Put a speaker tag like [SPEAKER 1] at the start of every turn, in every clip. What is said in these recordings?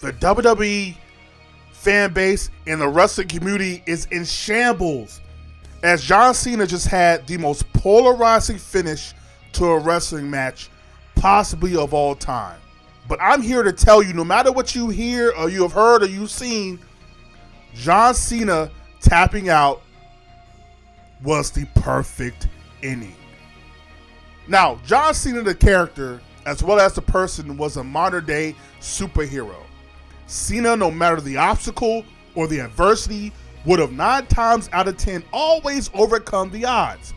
[SPEAKER 1] The WWE fan base and the wrestling community is in shambles, as John Cena just had the most polarizing finish to a wrestling match possibly of all time. But I'm here to tell you, no matter what you hear or you have heard or you've seen, John Cena tapping out was the perfect ending. Now, John Cena, the character, as well as the person, was a modern day superhero. Cena, no matter the obstacle or the adversity, would have 9 times out of 10 always overcome the odds,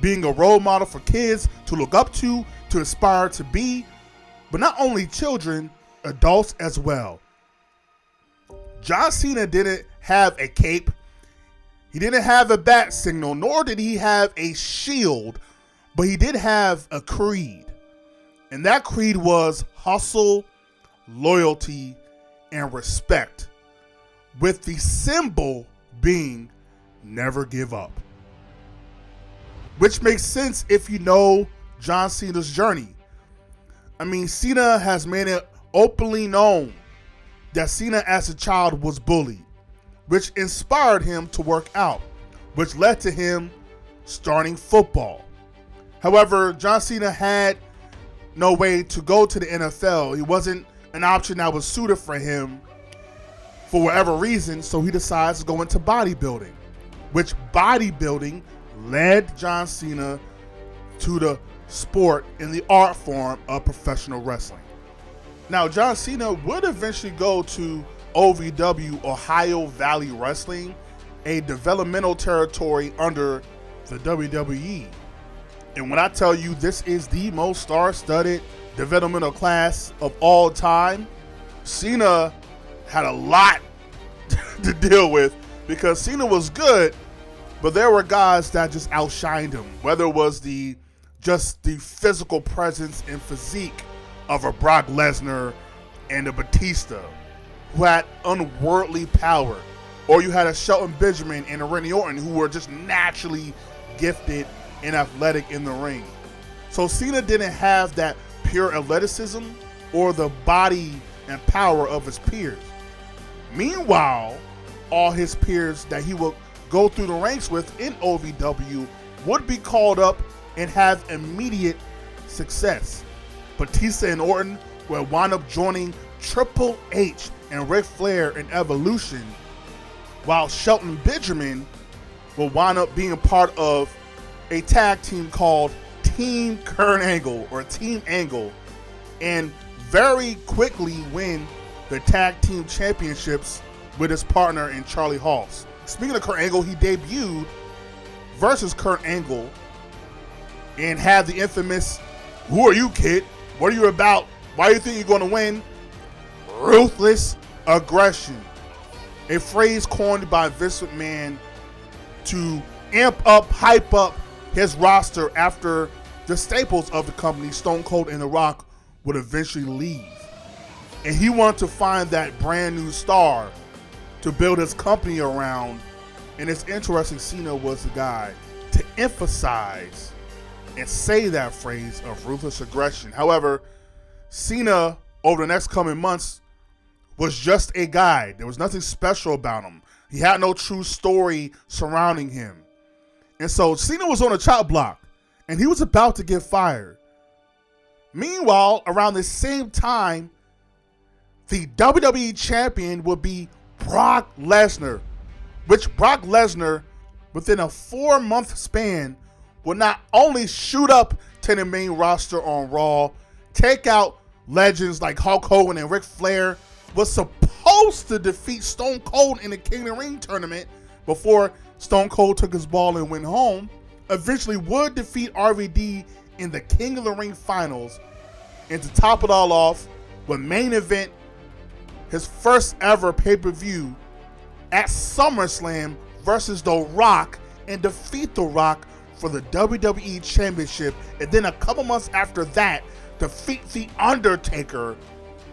[SPEAKER 1] being a role model for kids to look up to aspire to be, but not only children, adults as well. John Cena didn't have a cape, he didn't have a bat signal, nor did he have a shield, but he did have a creed. And that creed was hustle, loyalty, and respect, with the symbol being never give up. Which makes sense if you know John Cena's journey. I mean, Cena has made it openly known that Cena as a child was bullied, which inspired him to work out, which led to him starting football. However, John Cena had no way to go to the NFL. He wasn't an option that was suited for him for whatever reason, so he decides to go into bodybuilding, which bodybuilding led John Cena to the sport in the art form of professional wrestling. Now, John Cena would eventually go to OVW, Ohio Valley Wrestling, a developmental territory under the WWE. And when I tell you this is the most star-studded developmental class of all time, Cena had a lot to deal with, because Cena was good, but there were guys that just outshined him, whether it was just the physical presence and physique of a Brock Lesnar and a Batista, who had unworldly power, or you had a Shelton Benjamin and a Randy Orton who were just naturally gifted and athletic in the ring. So Cena didn't have that pure athleticism or the body and power of his peers. Meanwhile, all his peers that he would go through the ranks with in OVW would be called up and have immediate success. Batista and Orton would wind up joining Triple H and Ric Flair in Evolution, while Shelton Benjamin will wind up being a part of a tag team called Team Kurt Angle or Team Angle, and very quickly win the tag team championships with his partner in Charlie Haas. Speaking of Kurt Angle, he debuted versus Kurt Angle and had the infamous, "Who are you, kid? What are you about? Why do you think you're going to win?" Ruthless aggression, a phrase coined by Vince McMahon to amp up, hype up his roster after the staples of the company, Stone Cold and The Rock, would eventually leave. And he wanted to find that brand new star to build his company around. And it's interesting, Cena was the guy to emphasize and say that phrase of ruthless aggression. However, Cena, over the next coming months, was just a guy. There was nothing special about him. He had no true story surrounding him. And so Cena was on a chop block, and he was about to get fired. Meanwhile, around the same time, the WWE champion would be Brock Lesnar, which Brock Lesnar, within a 4-month span, would not only shoot up to the main roster on Raw, take out legends like Hulk Hogan and Ric Flair, was supposed to defeat Stone Cold in the King of the Ring tournament before Stone Cold took his ball and went home, eventually would defeat RVD in the King of the Ring finals, and to top it all off, would main event his first ever pay-per-view at SummerSlam versus The Rock and defeat The Rock for the WWE Championship, and then a couple months after that, defeat The Undertaker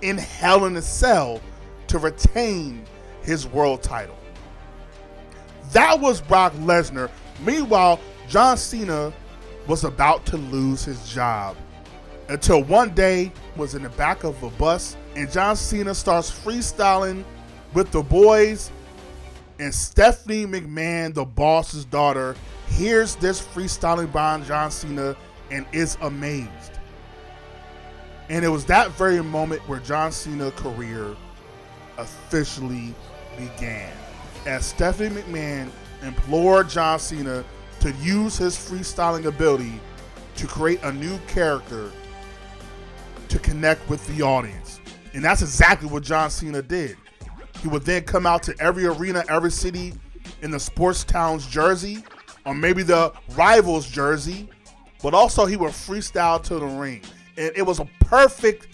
[SPEAKER 1] in Hell in a Cell to retain his world title. That was Brock Lesnar. Meanwhile, John Cena was about to lose his job until one day was in the back of a bus and John Cena starts freestyling with the boys, and Stephanie McMahon, the boss's daughter, hears this freestyling by John Cena and is amazed. And it was that very moment where John Cena's career officially began, as Stephanie McMahon implored John Cena to use his freestyling ability to create a new character to connect with the audience. And that's exactly what John Cena did. He would then come out to every arena, every city in the sports town's jersey, or maybe the rival's jersey, but also he would freestyle to the ring. And it was a perfect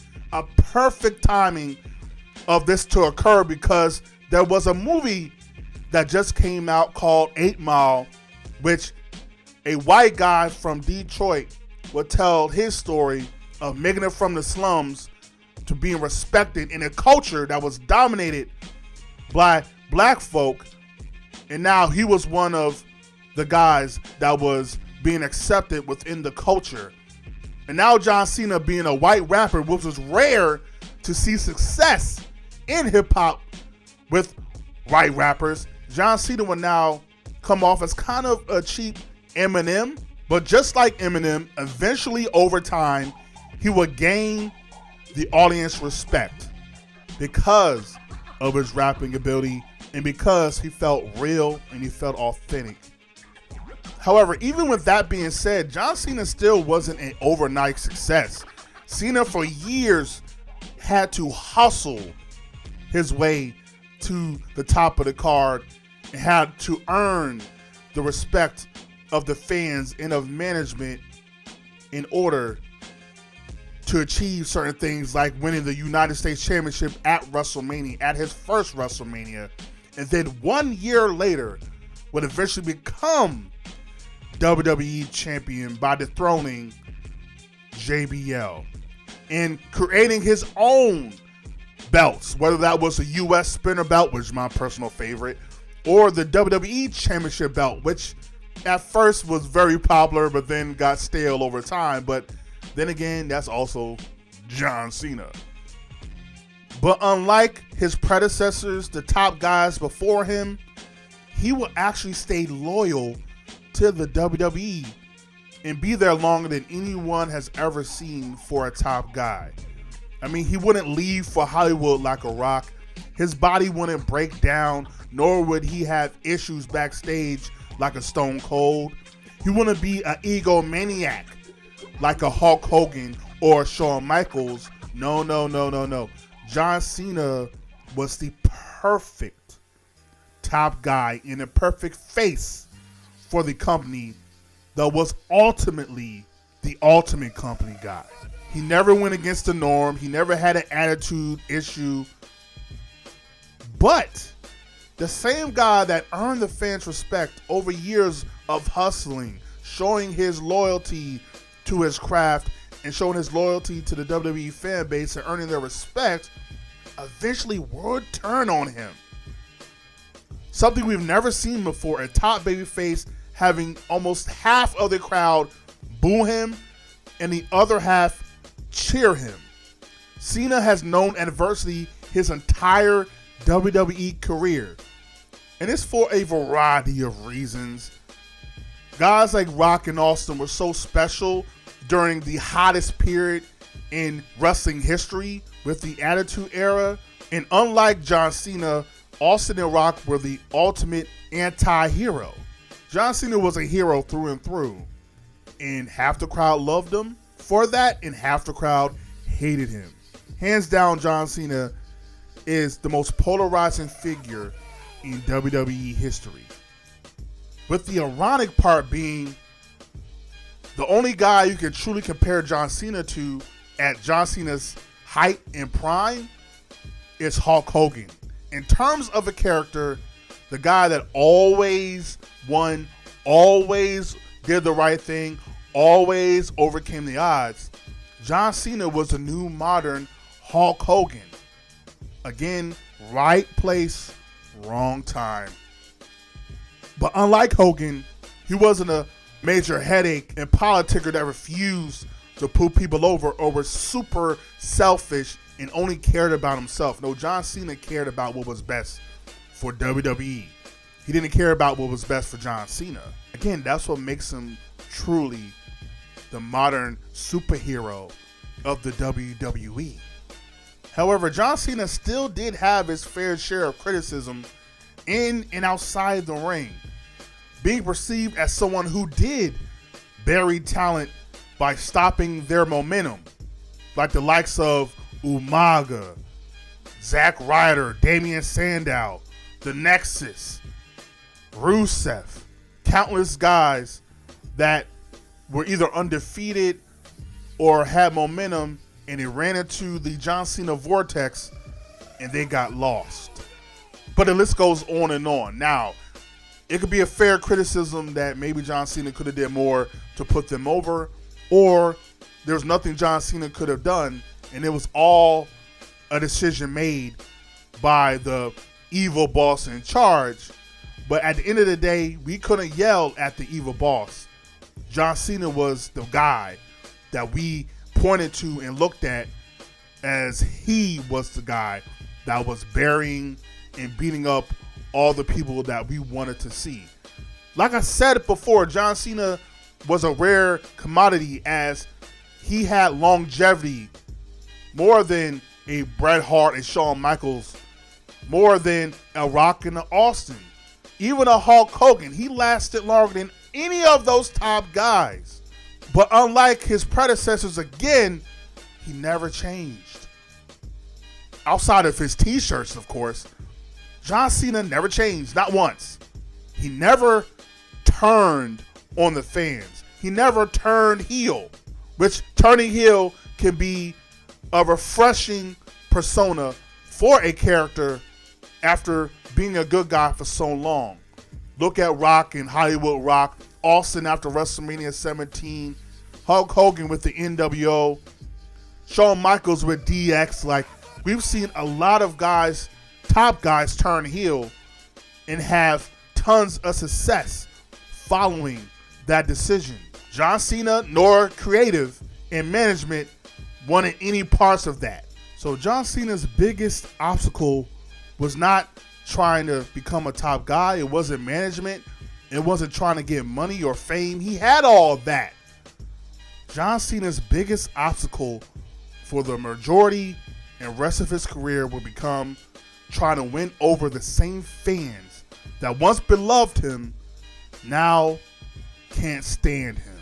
[SPEAKER 1] timing of this to occur, because there was a movie that just came out called 8 Mile, which a white guy from Detroit would tell his story of making it from the slums to being respected in a culture that was dominated by black folk. And now he was one of the guys that was being accepted within the culture. And now John Cena, being a white rapper, which was rare to see success in hip hop with white rappers, John Cena would now come off as kind of a cheap Eminem. But just like Eminem, eventually over time, he would gain the audience respect because of his rapping ability and because he felt real and he felt authentic. However, even with that being said, John Cena still wasn't an overnight success. Cena for years had to hustle his way to the top of the card and had to earn the respect of the fans and of management in order to achieve certain things, like winning the United States Championship at WrestleMania, at his first WrestleMania, and then 1 year later would eventually become WWE champion by dethroning JBL and creating his own belts, whether that was the US Spinner belt, which is my personal favorite, or the WWE Championship belt, which at first was very popular but then got stale over time. But then again, that's also John Cena. But unlike his predecessors, the top guys before him, he will actually stay loyal to the WWE and be there longer than anyone has ever seen for a top guy. I mean, he wouldn't leave for Hollywood like a rock. His body wouldn't break down, nor would he have issues backstage like a Stone Cold. He wouldn't be an egomaniac like a Hulk Hogan or Shawn Michaels. No. John Cena was the perfect top guy and the perfect face for the company that was ultimately the ultimate company guy. He never went against the norm. He never had an attitude issue. But the same guy that earned the fans' respect over years of hustling, showing his loyalty to his craft and showing his loyalty to the WWE fan base and earning their respect, eventually would turn on him. Something we've never seen before, a top babyface having almost half of the crowd boo him and the other half cheer him. Cena has known adversity his entire WWE career, and it's for a variety of reasons. Guys like Rock and Austin were so special during the hottest period in wrestling history with the Attitude Era, and unlike John Cena, Austin and Rock were the ultimate anti-hero. John Cena was a hero through and through, and half the crowd loved him for that, and half the crowd hated him. Hands down, John Cena is the most polarizing figure in WWE history. With the ironic part being, the only guy you can truly compare John Cena to at John Cena's height and prime is Hulk Hogan. In terms of a character, the guy that always won, always did the right thing, always overcame the odds, John Cena was a new modern Hulk Hogan. Again, right place, wrong time. But unlike Hogan, he wasn't a major headache and politicker that refused to put people over or was super selfish and only cared about himself. No, John Cena cared about what was best for WWE. He didn't care about what was best for John Cena. Again, that's what makes him truly the modern superhero of the WWE. However, John Cena still did have his fair share of criticism in and outside the ring, being perceived as someone who did bury talent by stopping their momentum, like the likes of Umaga, Zack Ryder, Damian Sandow, The Nexus, Rusev, countless guys that were either undefeated or had momentum, and it ran into the John Cena vortex and they got lost. But the list goes on and on. Now, it could be a fair criticism that maybe John Cena could have did more to put them over, or there's nothing John Cena could have done, and it was all a decision made by the evil boss in charge. But at the end of the day, we couldn't yell at the evil boss. John Cena was the guy that we pointed to and looked at as he was the guy that was burying and beating up all the people that we wanted to see. Like I said before, John Cena was a rare commodity as he had longevity more than a Bret Hart and Shawn Michaels, more than a Rock and a Austin, even a Hulk Hogan. He lasted longer than any of those top guys. But unlike his predecessors, again, he never changed. Outside of his t-shirts, of course, John Cena never changed, not once. He never turned on the fans. He never turned heel, which turning heel can be a refreshing persona for a character after being a good guy for so long. Look at Rock and Hollywood Rock, Austin after WrestleMania 17, Hulk Hogan with the NWO, Shawn Michaels with DX. Like, we've seen a lot of guys, top guys, turn heel and have tons of success following that decision. John Cena nor creative and management wanted any parts of that. So John Cena's biggest obstacle was not trying to become a top guy. It wasn't management. It wasn't trying to get money or fame. He had all that. John Cena's biggest obstacle for the majority and rest of his career would become trying to win over the same fans that once beloved him, now can't stand him.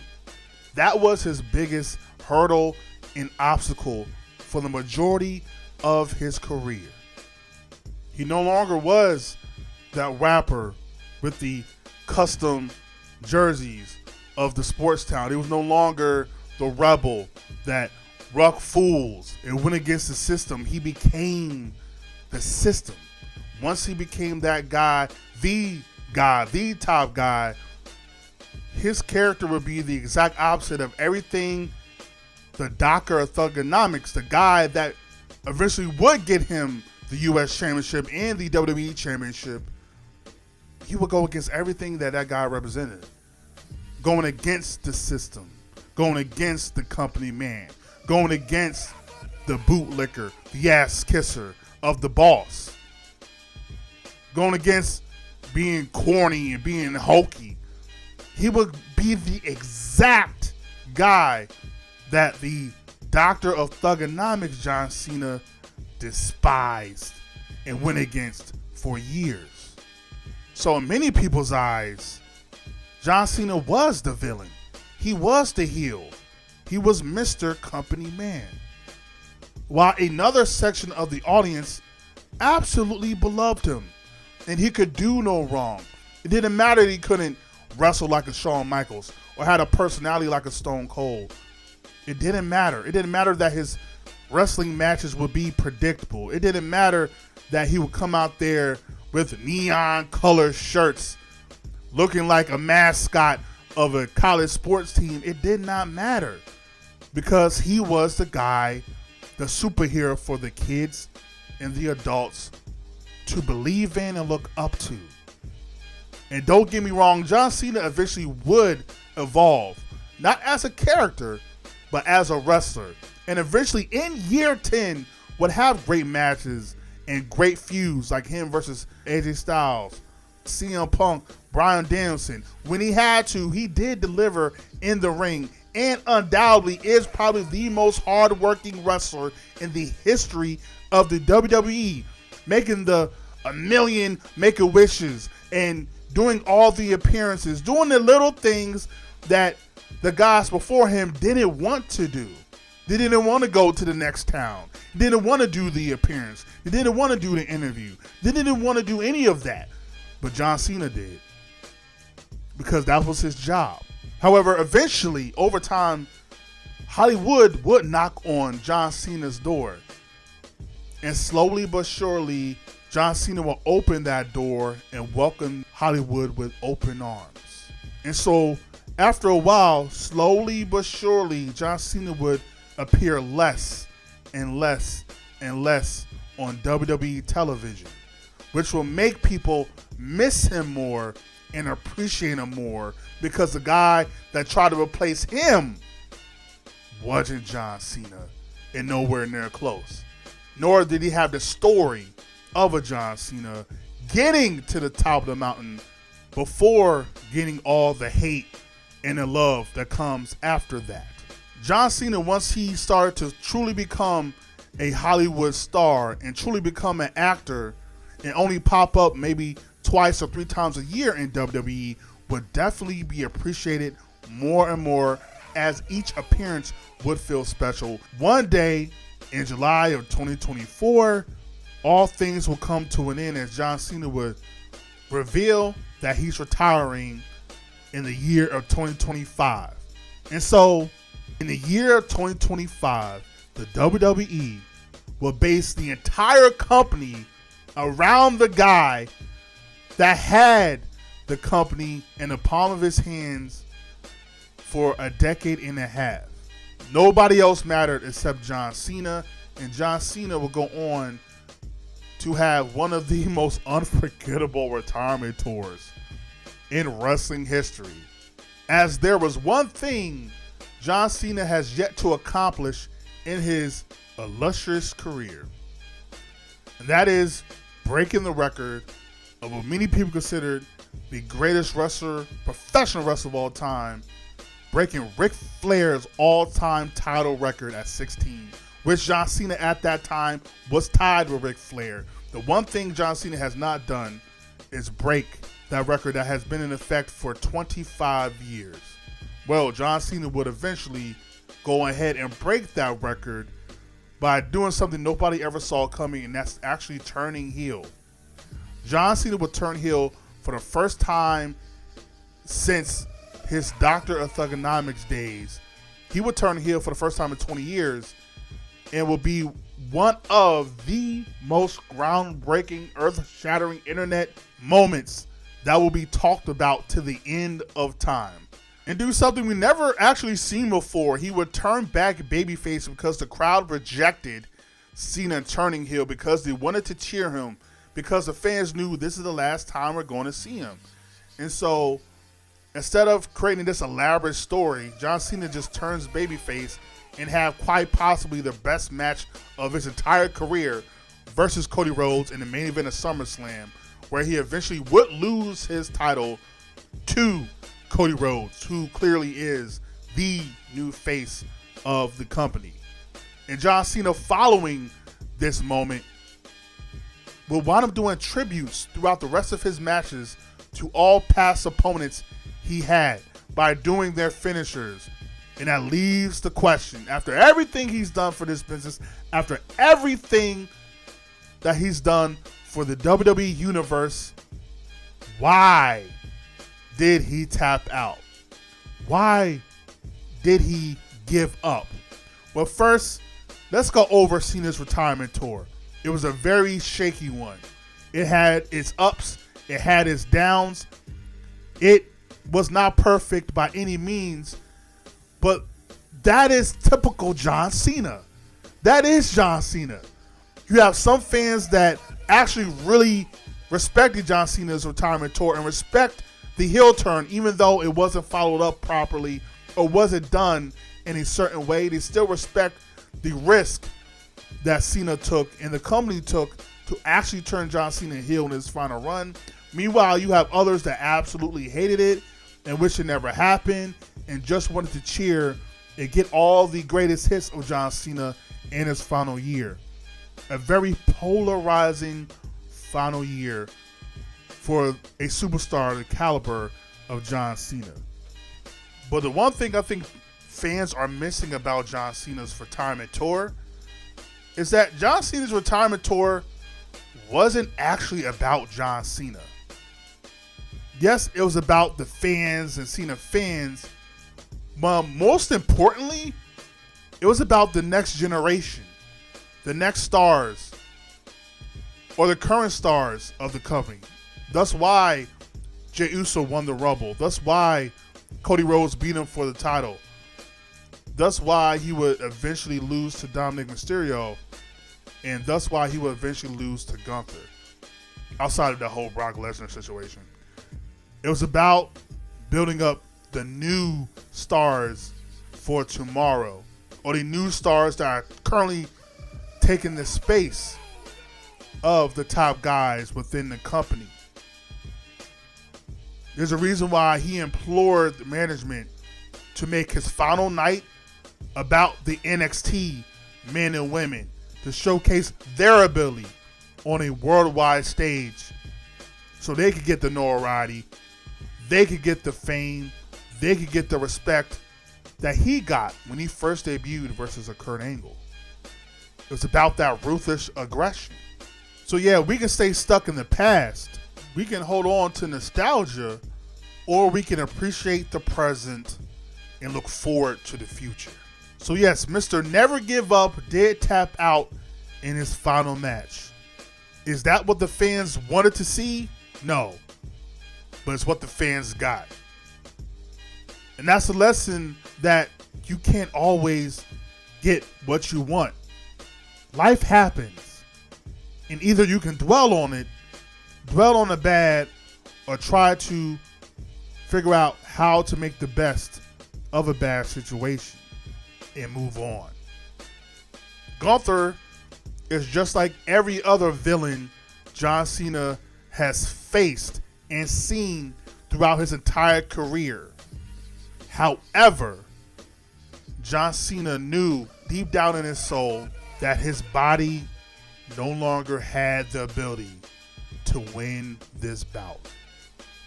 [SPEAKER 1] That was his biggest hurdle and obstacle for the majority of his career. He no longer was that rapper with the custom jerseys of the sports town. He was no longer the rebel that ruck fools and went against the system. He became the system. Once he became that guy, the top guy, his character would be the exact opposite of everything the Docker of Thugonomics, the guy that eventually would get him the U.S. Championship and the WWE Championship. He would go against everything that guy represented. Going against the system. Going against the company man. Going against the bootlicker, the ass kisser of the boss. Going against being corny and being hokey. He would be the exact guy that the Doctor of Thugonomics, John Cena, despised and went against for years. So in many people's eyes, John Cena was the villain. He was the heel. He was Mr. Company Man. While another section of the audience absolutely beloved him, and he could do no wrong. It didn't matter that he couldn't wrestle like a Shawn Michaels or had a personality like a Stone Cold. It didn't matter. It didn't matter that his wrestling matches would be predictable. It didn't matter that he would come out there with neon color shirts looking like a mascot of a college sports team. It did not matter because he was the guy, the superhero for the kids and the adults to believe in and look up to. And don't get me wrong, John Cena eventually would evolve, not as a character, but as a wrestler. And eventually in year 10, would have great matches and great feuds like him versus AJ Styles, CM Punk, Bryan Danielson. When he had to, he did deliver in the ring, and undoubtedly is probably the most hardworking wrestler in the history of the WWE, making the a million Make-A-Wishes and doing all the appearances, doing the little things that the guys before him didn't want to do. They didn't want to go to the next town. They didn't want to do the appearance. They didn't want to do the interview. They didn't want to do any of that. But John Cena did, because that was his job. However, eventually, over time, Hollywood would knock on John Cena's door. And slowly but surely, John Cena will open that door and welcome Hollywood with open arms. And so, after a while, slowly but surely, John Cena would appear less and less and less on WWE television, which will make people miss him more and appreciate him more, because the guy that tried to replace him wasn't John Cena and nowhere near close. Nor did he have the story of a John Cena getting to the top of the mountain before getting all the hate and the love that comes after that. John Cena, once he started to truly become a Hollywood star and truly become an actor and only pop up maybe twice or three times a year in WWE, would definitely be appreciated more and more as each appearance would feel special. One day in July of 2024, all things will come to an end as John Cena would reveal that he's retiring in the year of 2025. And so, in the year of 2025, the WWE will base the entire company around the guy that had the company in the palm of his hands for a decade and a half. Nobody else mattered except John Cena, and John Cena will go on to have one of the most unforgettable retirement tours in wrestling history. As there was one thing John Cena has yet to accomplish in his illustrious career, and that is breaking the record of what many people considered the greatest wrestler, professional wrestler of all time, breaking Ric Flair's all-time title record at 16, which John Cena at that time was tied with Ric Flair. The one thing John Cena has not done is break that record that has been in effect for 25 years. Well, John Cena would eventually go ahead and break that record by doing something nobody ever saw coming, and that's actually turning heel. John Cena would turn heel for the first time since his Doctor of Thugonomics days. He would turn heel for the first time in 20 years and will be one of the most groundbreaking, earth-shattering internet moments that will be talked about to the end of time. And do something we never actually seen before. He would turn back babyface because the crowd rejected Cena turning heel, because they wanted to cheer him, because the fans knew this is the last time we're going to see him. And so, instead of creating this elaborate story, John Cena just turns babyface and have quite possibly the best match of his entire career versus Cody Rhodes in the main event of SummerSlam, where he eventually would lose his title to Cody Rhodes, who clearly is the new face of the company. And John Cena, following this moment, will wind up doing tributes throughout the rest of his matches to all past opponents he had by doing their finishers. And that leaves the question, after everything he's done for this business, after everything that he's done for the WWE Universe, why did he tap out? Why did he give up? Well, first, let's go over Cena's retirement tour. It was a very shaky one. It had its ups, it had its downs. It was not perfect by any means, but that is typical John Cena. That is John Cena. You have some fans that actually really respected John Cena's retirement tour and respect the heel turn, even though it wasn't followed up properly or wasn't done in a certain way. They still respect the risk that Cena took and the company took to actually turn John Cena heel in his final run. Meanwhile, you have others that absolutely hated it and wish it never happened and just wanted to cheer and get all the greatest hits of John Cena in his final year. A very polarizing final year for a superstar the caliber of John Cena. But the one thing I think fans are missing about John Cena's retirement tour is that John Cena's retirement tour wasn't actually about John Cena. Yes, it was about the fans and Cena fans, but most importantly, it was about the next generation, the next stars, or the current stars of the company. That's why Jey Uso won the Rumble. That's why Cody Rhodes beat him for the title. That's why he would eventually lose to Dominic Mysterio. And that's why he would eventually lose to Gunther. Outside of the whole Brock Lesnar situation. It was about building up the new stars for tomorrow. Or the new stars that are currently taking the space of the top guys within the company. There's a reason why he implored the management to make his final night about the NXT men and women to showcase their ability on a worldwide stage so they could get the notoriety, they could get the fame, they could get the respect that he got when he first debuted versus a Kurt Angle. It was about that ruthless aggression. So yeah, we can stay stuck in the past. We can hold on to nostalgia, or we can appreciate the present and look forward to the future. So yes, Mr. Never Give Up did tap out in his final match. Is that what the fans wanted to see? No. But it's what the fans got. And that's a lesson that you can't always get what you want. Life happens. And either you can dwell on it, dwell on the bad, or try to figure out how to make the best of a bad situation and move on. Gunther is just like every other villain John Cena has faced and seen throughout his entire career. However, John Cena knew deep down in his soul that his body no longer had the ability to win this bout.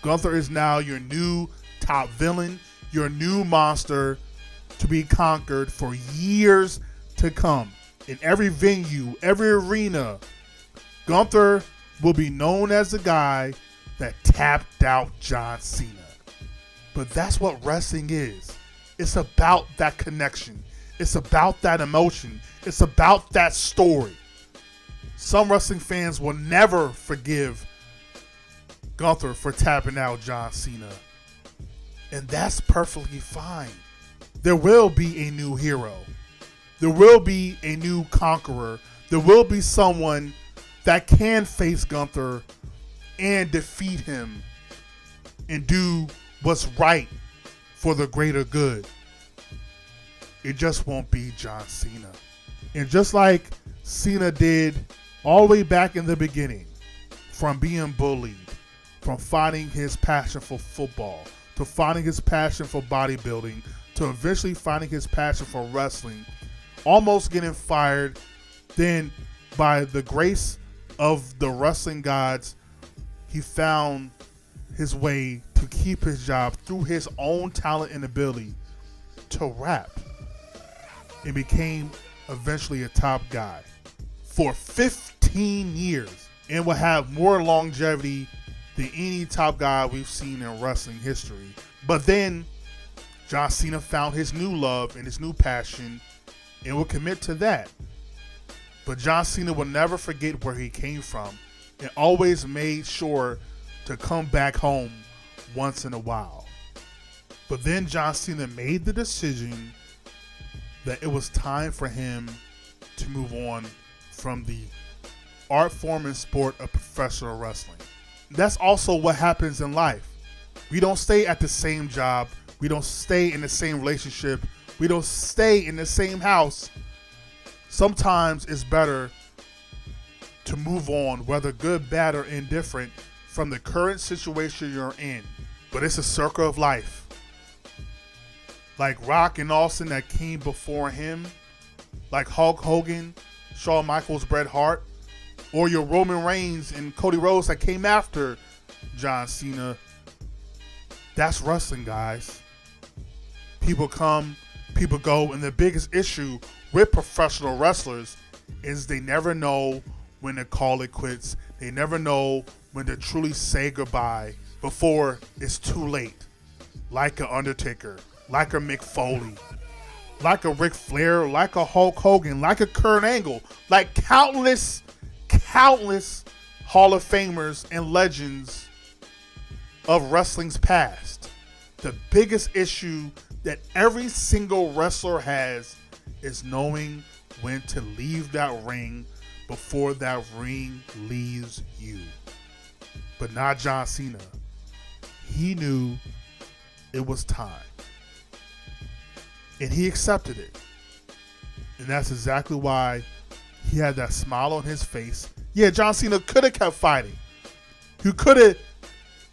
[SPEAKER 1] Gunther is now your new top villain, your new monster to be conquered for years to come. In every venue, every arena, Gunther will be known as the guy that tapped out John Cena. But that's what wrestling is. It's about that connection. It's about that emotion. It's about that story. Some wrestling fans will never forgive Gunther for tapping out John Cena. And that's perfectly fine. There will be a new hero. There will be a new conqueror. There will be someone that can face Gunther and defeat him and do what's right for the greater good. It just won't be John Cena. And just like Cena did all the way back in the beginning, from being bullied, from finding his passion for football, to finding his passion for bodybuilding, to eventually finding his passion for wrestling, almost getting fired, then by the grace of the wrestling gods, he found his way to keep his job through his own talent and ability to rap, and became eventually a top guy for 15 years and will have more longevity than any top guy we've seen in wrestling history. But then John Cena found his new love and his new passion and will commit to that. But John Cena will never forget where he came from and always made sure to come back home once in a while. But then John Cena made the decision that it was time for him to move on from the art form and sport of professional wrestling. That's also what happens in life. We don't stay at the same job. We don't stay in the same relationship. We don't stay in the same house sometimes it's better to move on, whether good, bad, or indifferent, from the current situation you're in. But it's a circle of life. Like Rock and Austin that came before him, like Hulk Hogan, Shawn Michaels, Bret Hart, or your Roman Reigns and Cody Rhodes that came after John Cena. That's wrestling, guys. People come, people go, and the biggest issue with professional wrestlers is they never know when to call it quits. They never know when to truly say goodbye before it's too late. Like an Undertaker, like a Mick Foley, like a Ric Flair, like a Hulk Hogan, like a Kurt Angle, like countless Hall of Famers and legends of wrestling's past. The biggest issue that every single wrestler has is knowing when to leave that ring before that ring leaves you. But not John Cena. He knew it was time. And he accepted it. And that's exactly why he had that smile on his face. Yeah, John Cena could have kept fighting. He could have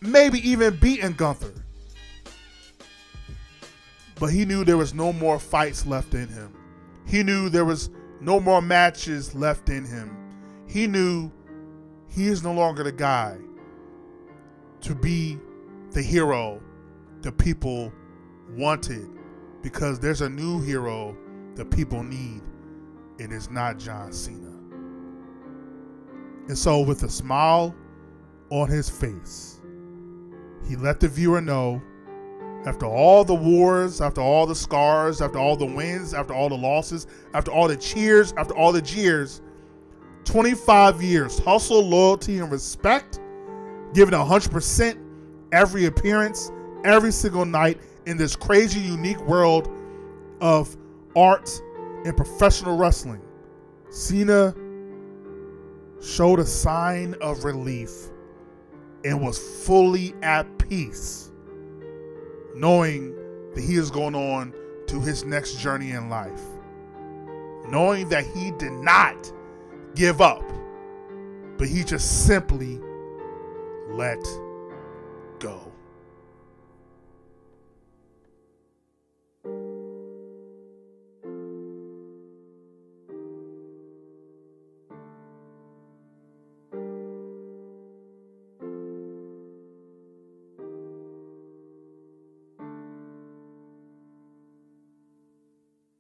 [SPEAKER 1] maybe even beaten Gunther. But he knew there was no more fights left in him. He knew there was no more matches left in him. He knew he is no longer the guy to be the hero the people wanted, because there's a new hero that people need, and it's not John Cena. And so with a smile on his face, he let the viewer know, after all the wars, after all the scars, after all the wins, after all the losses, after all the cheers, after all the jeers, 25 years, hustle, loyalty, and respect, giving 100% every appearance, every single night in this crazy, unique world of art and professional wrestling. Cena showed a sign of relief and was fully at peace, knowing that he is going on to his next journey in life, knowing that he did not give up, but he just simply let